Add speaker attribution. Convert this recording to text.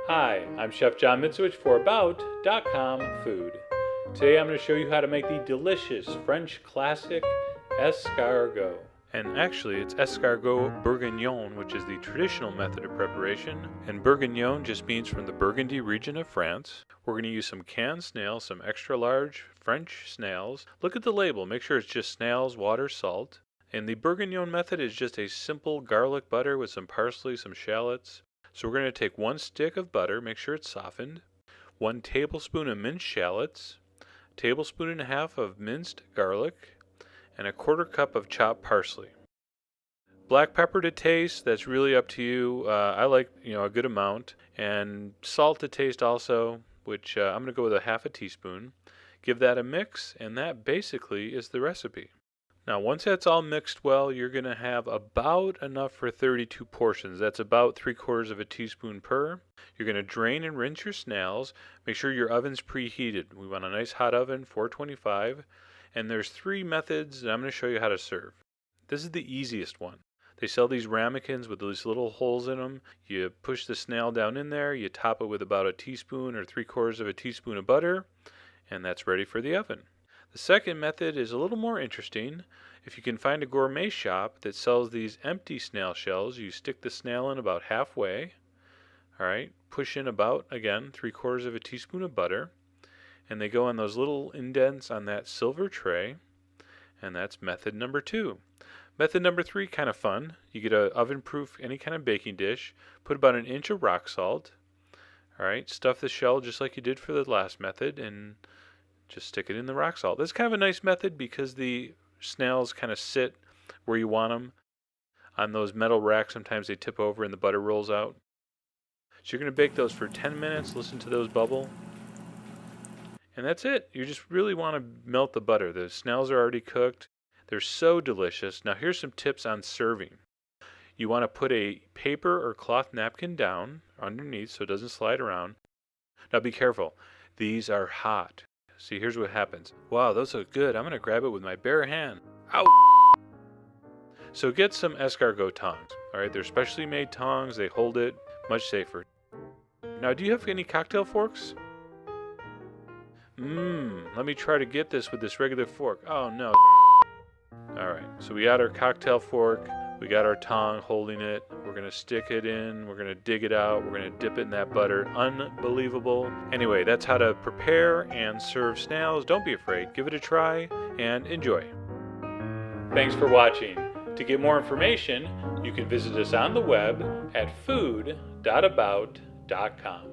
Speaker 1: Hi, I'm Chef John Mitzowich for About.com Food. Today I'm going to show you how to make the delicious French classic escargot. And actually it's escargot bourguignon, which is the traditional method of preparation. And bourguignon just means from the Burgundy region of France. We're going to use some canned snails, some extra large French snails. Look at the label, make sure it's just snails, water, salt. And the bourguignon method is just a simple garlic butter with some parsley, some shallots. So we're going to take 1 stick of butter, make sure it's softened, 1 tablespoon of minced shallots, 1.5 tablespoons of minced garlic, and 1/4 cup of chopped parsley. Black pepper to taste, that's really up to you. I like a good amount. And salt to taste also, which I'm going to go with 1/2 teaspoon. Give that a mix, and that basically is the recipe. Now once that's all mixed well, you're going to have about enough for 32 portions. That's about 3/4 teaspoon per. You're going to drain and rinse your snails. Make sure your oven's preheated. We want a nice hot oven, 425. And there's 3 methods that I'm going to show you how to serve. This is the easiest one. They sell these ramekins with these little holes in them. You push the snail down in there, you top it with about a teaspoon or 3/4 teaspoon of butter, and that's ready for the oven. The second method is a little more interesting. If you can find a gourmet shop that sells these empty snail shells, you stick the snail in about halfway. All right, push in about, again, 3/4 teaspoon of butter, and they go on those little indents on that silver tray, and that's method number 2. Method number 3, kind of fun. You get an oven-proof, any kind of baking dish, put about 1 inch of rock salt. All right, stuff the shell just like you did for the last method, and just stick it in the rock salt. This is kind of a nice method because the snails kind of sit where you want them. On those metal racks, sometimes they tip over and the butter rolls out. So you're going to bake those for 10 minutes. Listen to those bubble. And that's it. You just really want to melt the butter. The snails are already cooked. They're so delicious. Now here's some tips on serving. You want to put a paper or cloth napkin down underneath so it doesn't slide around. Now be careful. These are hot. See, here's what happens. Wow, those look good. I'm going to grab it with my bare hand. Ow! So get some escargot tongs. All right, they're specially made tongs. They hold it much safer. Now, do you have any cocktail forks? Let me try to get this with this regular fork. Oh, no. All right, so we got our cocktail fork. We got our tong holding it. We're going to stick it in. We're going to dig it out. We're going to dip it in that butter. Unbelievable. Anyway, that's how to prepare and serve snails. Don't be afraid. Give it a try and enjoy. Thanks for watching. To get more information, you can visit us on the web at food.about.com.